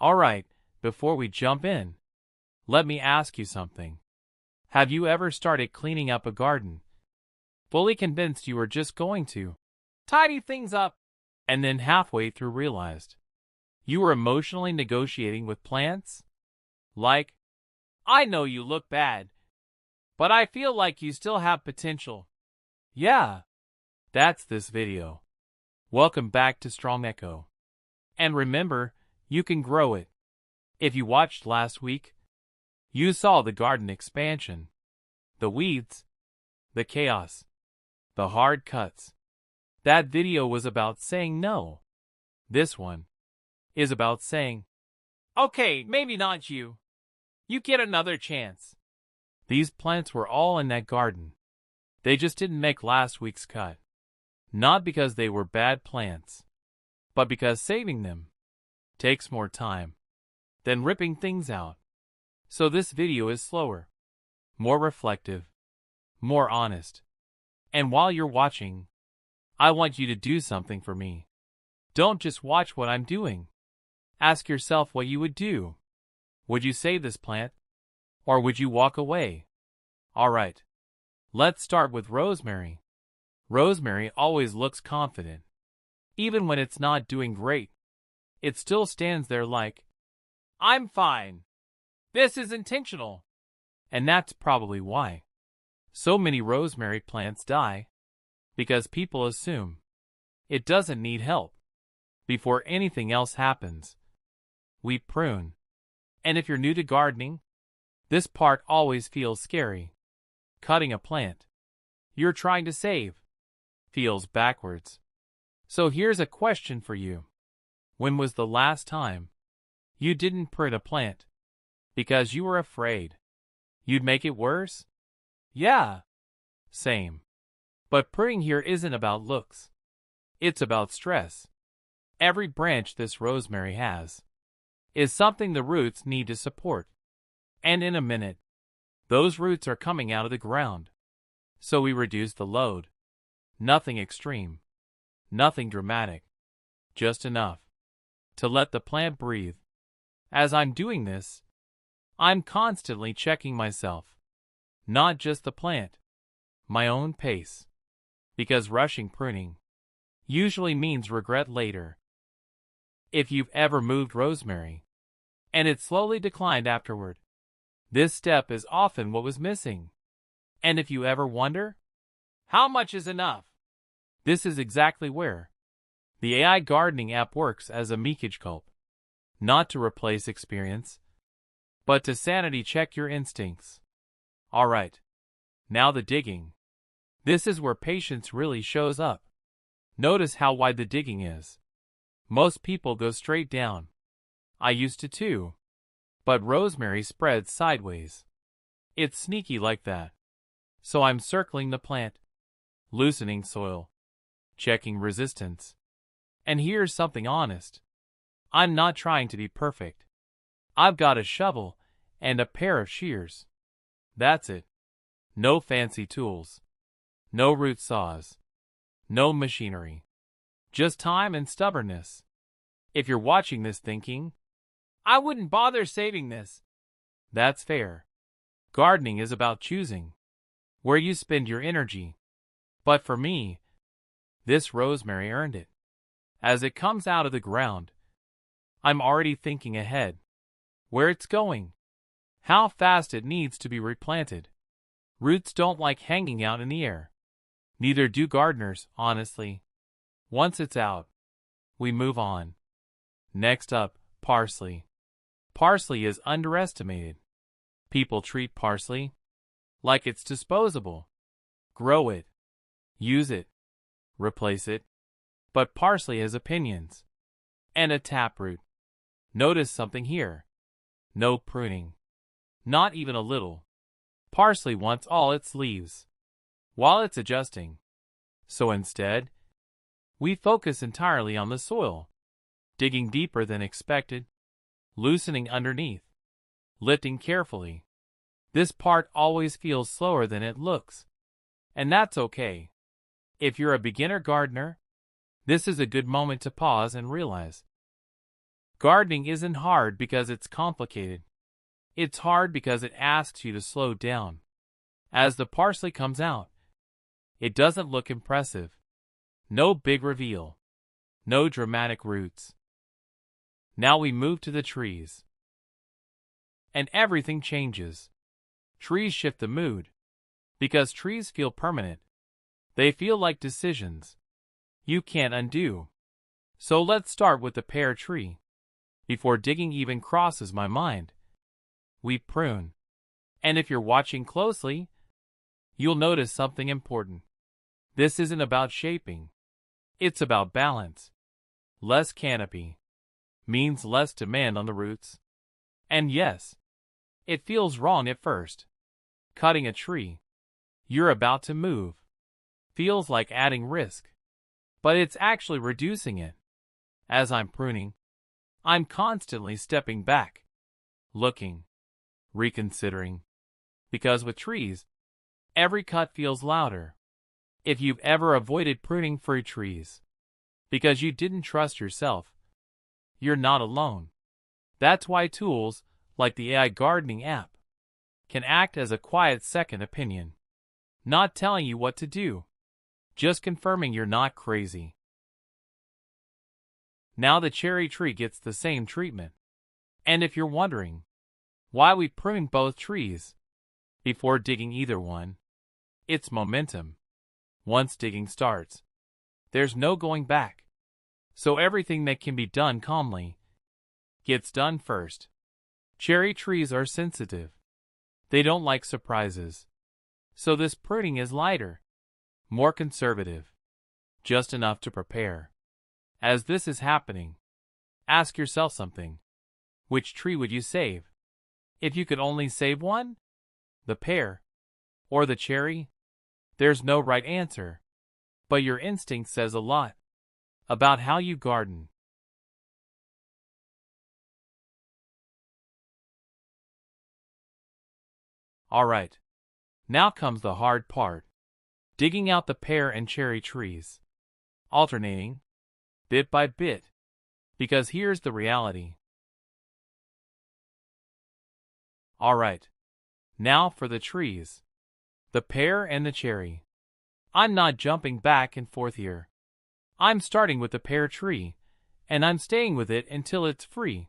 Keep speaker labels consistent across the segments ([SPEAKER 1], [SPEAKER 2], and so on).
[SPEAKER 1] Alright, before we jump in, let me ask you something. Have you ever started cleaning up a garden, fully convinced you were just going to tidy things up, and then halfway through realized you were emotionally negotiating with plants? Like, I know you look bad, but I feel like you still have potential. Yeah, that's this video. Welcome back to Strong Echo. And remember, you can grow it. If you watched last week, you saw the garden expansion, the weeds, the chaos, the hard cuts. That video was about saying no. This one is about saying, okay, maybe not you. You get another chance. These plants were all in that garden. They just didn't make last week's cut. Not because they were bad plants, but because saving them takes more time than ripping things out. So this video is slower, more reflective, more honest. And while you're watching, I want you to do something for me. Don't just watch what I'm doing. Ask yourself what you would do. Would you save this plant? Or would you walk away? Alright, let's start with Rosemary. Rosemary always looks confident. Even when it's not doing great, it still stands there like, I'm fine. This is intentional. And that's probably why so many rosemary plants die, because people assume it doesn't need help. Before anything else happens, we prune. And if you're new to gardening, this part always feels scary. Cutting a plant you're trying to save feels backwards. So here's a question for you. When was the last time you didn't prune a plant because you were afraid you'd make it worse? Yeah, same. But pruning here isn't about looks. It's about stress. Every branch this rosemary has is something the roots need to support. And in a minute, those roots are coming out of the ground. So we reduce the load. Nothing extreme. Nothing dramatic. Just enough to let the plant breathe. As I'm doing this, I'm constantly checking myself. Not just the plant. My own pace. Because rushing pruning usually means regret later. If you've ever moved rosemary, and it slowly declined afterward, this step is often what was missing. And if you ever wonder, how much is enough? This is exactly where the AI gardening app works as a leakage culp. Not to replace experience, but to sanity check your instincts. Alright, now the digging. This is where patience really shows up. Notice how wide the digging is. Most people go straight down. I used to too. But rosemary spreads sideways. It's sneaky like that. So I'm circling the plant, loosening soil, checking resistance. And here's something honest. I'm not trying to be perfect. I've got a shovel and a pair of shears. That's it. No fancy tools. No root saws. No machinery. Just time and stubbornness. If you're watching this thinking, I wouldn't bother saving this, that's fair. Gardening is about choosing where you spend your energy. But for me, this rosemary earned it. As it comes out of the ground, I'm already thinking ahead. Where it's going. How fast it needs to be replanted. Roots don't like hanging out in the air. Neither do gardeners, honestly. Once it's out, we move on. Next up, parsley. Parsley is underestimated. People treat parsley like it's disposable. Grow it, use it, replace it. But parsley has opinions. And a taproot. Notice something here. No pruning. Not even a little. Parsley wants all its leaves while it's adjusting. So instead, we focus entirely on the soil, digging deeper than expected, loosening underneath, lifting carefully. This part always feels slower than it looks. And that's okay. If you're a beginner gardener, this is a good moment to pause and realize Gardening isn't hard because it's complicated. It's hard because it asks you to slow down. As the parsley comes out, it doesn't look impressive. No big reveal. No dramatic roots. Now we move to the trees. And everything changes. Trees shift the mood. Because trees feel permanent. They feel like decisions you can't undo. So let's start with the pear tree. Before digging even crosses my mind, we prune. And if you're watching closely, you'll notice something important. This isn't about shaping. It's about balance. Less canopy means less demand on the roots. And yes, it feels wrong at first. Cutting a tree you're about to move feels like adding risk. But it's actually reducing it. As I'm pruning, I'm constantly stepping back, looking, reconsidering. Because with trees, every cut feels louder. If you've ever avoided pruning fruit trees because you didn't trust yourself, you're not alone. That's why tools like the AI gardening app can act as a quiet second opinion, not telling you what to do, just confirming you're not crazy. Now the cherry tree gets the same treatment. And if you're wondering why we prune both trees before digging either one, it's momentum. Once digging starts, there's no going back. So everything that can be done calmly gets done first. Cherry trees are sensitive. They don't like surprises. So this pruning is lighter, more conservative, just enough to prepare. As this is happening, ask yourself something. Which tree would you save? If you could only save one? The pear or the cherry? There's no right answer, but your instinct says a lot about how you garden. Alright, now comes the hard part. Digging out the pear and cherry trees. Alternating, bit by bit. Because here's the reality. Alright, now for the trees. The pear and the cherry. I'm not jumping back and forth here. I'm starting with the pear tree, and I'm staying with it until it's free.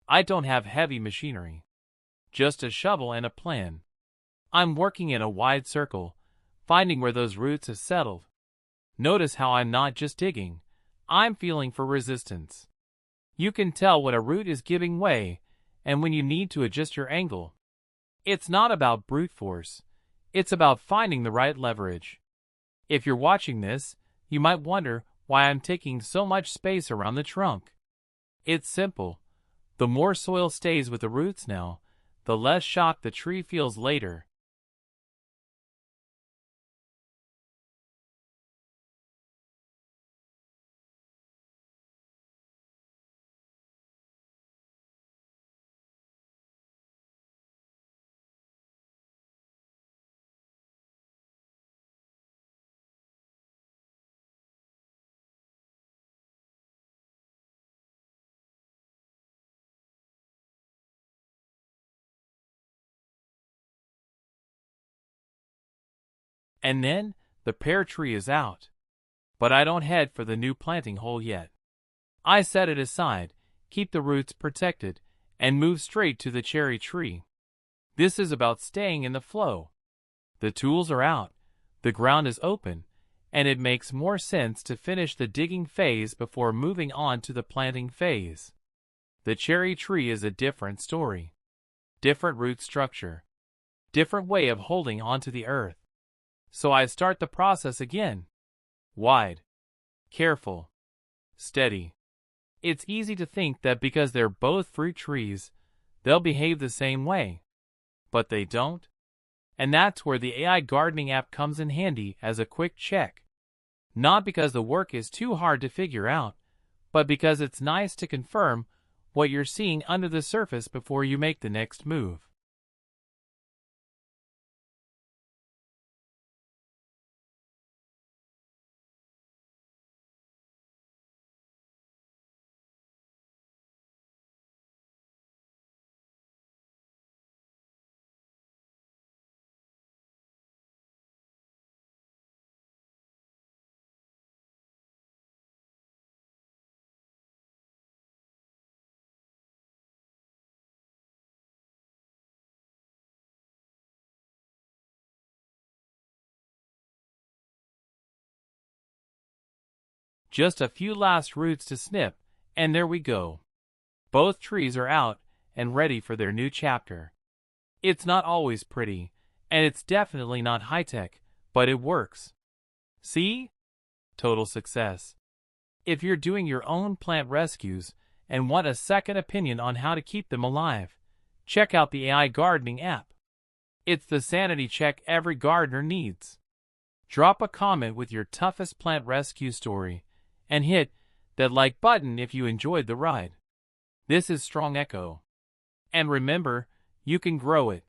[SPEAKER 1] I don't have heavy machinery. Just a shovel and a plan. I'm working in a wide circle, finding where those roots have settled. Notice how I'm not just digging, I'm feeling for resistance. You can tell when a root is giving way and when you need to adjust your angle. It's not about brute force. It's about finding the right leverage. If you're watching this, you might wonder why I'm taking so much space around the trunk. It's simple. The more soil stays with the roots now, the less shock the tree feels later. And then, the pear tree is out. But I don't head for the new planting hole yet. I set it aside, keep the roots protected, and move straight to the cherry tree. This is about staying in the flow. The tools are out, the ground is open, and it makes more sense to finish the digging phase before moving on to the planting phase. The cherry tree is a different story. Different root structure. Different way of holding onto the earth. So I start the process again. Wide. Careful. Steady. It's easy to think that because they're both fruit trees, they'll behave the same way. But they don't. And that's where the AI gardening app comes in handy as a quick check. Not because the work is too hard to figure out, but because it's nice to confirm what you're seeing under the surface before you make the next move. Just a few last roots to snip, and there we go. Both trees are out and ready for their new chapter. It's not always pretty, and it's definitely not high-tech, but it works. See? Total success. If you're doing your own plant rescues and want a second opinion on how to keep them alive, check out the AI Gardening app. It's the sanity check every gardener needs. Drop a comment with your toughest plant rescue story, and hit that like button if you enjoyed the ride. This is Strong Echo. And remember, you can grow it.